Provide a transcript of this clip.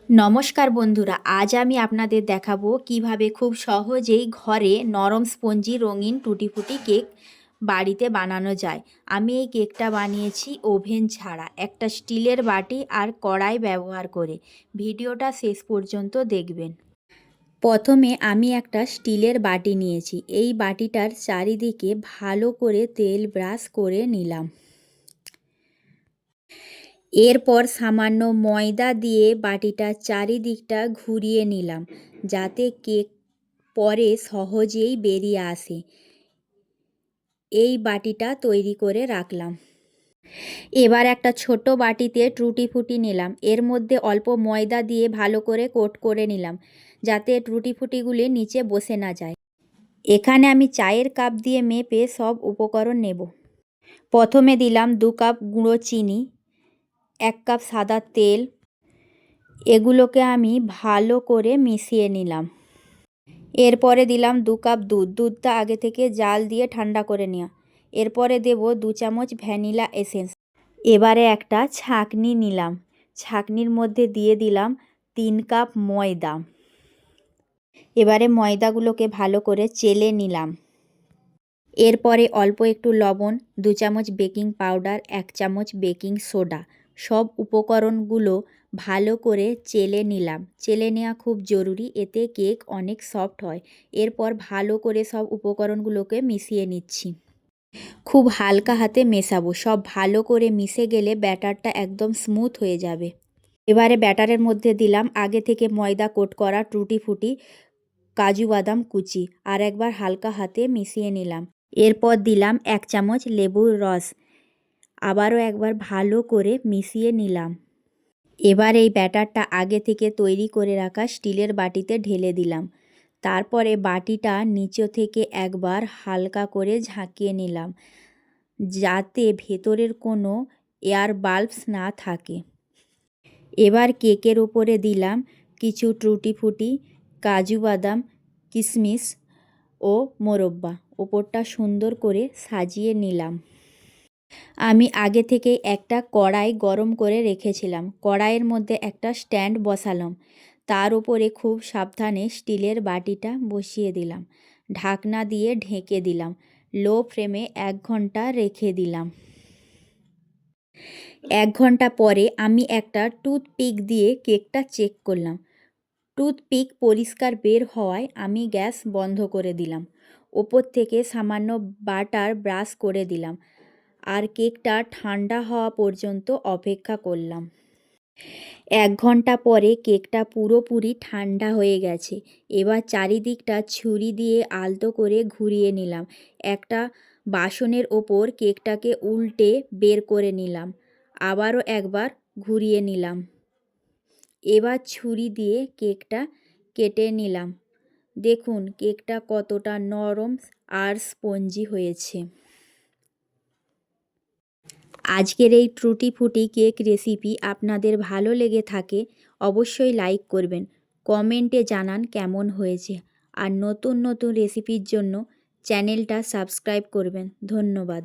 নমস্কার বন্ধুরা, আজ আমি আপনাদের দেখাবো কিভাবে খুব সহজেই ঘরে নরম স্পঞ্জি রঙিন টুটি ফুটি কেক বাড়িতে বানানো যায়। আমি এই কেকটা বানিয়েছি ওভেন ছাড়া, একটা স্টিলের বাটি আর কড়াই ব্যবহার করে। ভিডিওটা শেষ পর্যন্ত দেখবেন। প্রথমে আমি একটা স্টিলের বাটি নিয়েছি। এই বাটিটার চারিদিকে ভালো করে তেল ব্রাশ করে নিলাম। এরপর সামান্য ময়দা দিয়ে বাটিটার চারিদিকটা ঘুরিয়ে নিলাম, যাতে কেক পরে সহজেই বেরিয়ে আসে। এই বাটিটা তৈরি করে রাখলাম। এবার একটা ছোট বাটিতে টুটি ফুটি নিলাম। এর মধ্যে অল্প ময়দা দিয়ে ভালো করে কোট করে নিলাম, যাতে টুটি ফুটিগুলি নিচে বসে না যায়। এখানে আমি চায়ের কাপ দিয়ে মেপে সব উপকরণ নেব। প্রথমে দিলাম 2 কাপ গুঁড়ো চিনি, 1 কাপ সাদা তেল। এগুলোকে আমি ভালো করে মিশিয়ে নিলাম। এরপরে দিলাম 2 কাপ দুধ। দুধটা আগে থেকে জাল দিয়ে ঠান্ডা করে নেওয়া। এরপরে দেব 2 চামচ ভ্যানিলা এসেন্স। এবারে একটা ছাঁকনি নিলাম। ছাঁকনির মধ্যে দিয়ে দিলাম 3 কাপ ময়দা। এবারে ময়দাগুলোকে ভালো করে চেলে নিলাম। এরপরে অল্প একটু লবণ, 2 চামচ বেকিং পাউডার, 1 চামচ বেকিং সোডা, সব উপকরণগুলো ভালো করে চেলে নিলাম। চেলে নেওয়া খুব জরুরি, এতে কেক অনেক সফট হয়। এরপর ভালো করে সব উপকরণগুলোকে মিশিয়ে নিচ্ছি। খুব হালকা হাতে মেশাবো। সব ভালো করে মিশে গেলে ব্যাটারটা একদম স্মুথ হয়ে যাবে। এবারে ব্যাটারের মধ্যে দিলাম আগে থেকে ময়দা কোট করা টুটি ফুটি, কাজু বাদাম কুচি, আর একবার হালকা হাতে মিশিয়ে নিলাম। এরপর দিলাম 1 চামচ লেবুর রস। আবারও একবার ভালো করে মিশিয়ে নিলাম। এবার এই ব্যাটারটা আগে থেকে তৈরি করে রাখা স্টিলের বাটিতে ঢেলে দিলাম। তারপরে বাটিটা নিচ থেকে একবার হালকা করে ঝাঁকিয়ে নিলাম, যাতে ভেতরের কোনো এয়ার বাল্বস না থাকে। এবার কেকের উপরে দিলাম কিছু টুটি ফুটি, কাজু বাদাম, কিশমিশ ও মোরব্বা। ওপরটা সুন্দর করে সাজিয়ে নিলাম। আমি আগে থেকে একটা কড়াই গরম করে রেখেছিলাম। কড়াইয়ের মধ্যে একটা স্ট্যান্ড বসালাম। তার উপরে খুব সাবধানে স্টিলের বাটিটা বসিয়ে দিলাম। ঢাকনা দিয়ে ঢেকে দিলাম। লো ফ্লেমে 1 ঘন্টা রেখে দিলাম। 1 ঘন্টা পরে আমি একটা টুথপিক দিয়ে কেকটা চেক করলাম। টুথপিক পরিষ্কার বের হওয়ায় আমি গ্যাস বন্ধ করে দিলাম। ওপর থেকে সামান্য বাটার ব্রাশ করে দিলাম, আর কেকটা ঠান্ডা হওয়া পর্যন্ত অপেক্ষা করলাম। 1 ঘন্টা পরে কেকটা পুরোপুরি ঠান্ডা হয়ে গেছে। এবার চারিদিকটা ছুরি দিয়ে আলতো করে ঘুরিয়ে নিলাম। একটা বাসনের ওপর কেকটাকে উল্টে বের করে নিলাম। আবারও একবার ঘুরিয়ে নিলাম। এবার ছুরি দিয়ে কেকটা কেটে নিলাম। দেখুন কেকটা কতটা নরম আর স্পঞ্জি হয়েছে। আজকের এই টুটি ফুটি কেক রেসিপি আপনাদের ভালো লেগে থাকে অবশ্যই লাইক করবেন, কমেন্টে জানান কেমন হয়েছে, আর নতুন নতুন রেসিপির জন্য চ্যানেলটা সাবস্ক্রাইব করবেন। ধন্যবাদ।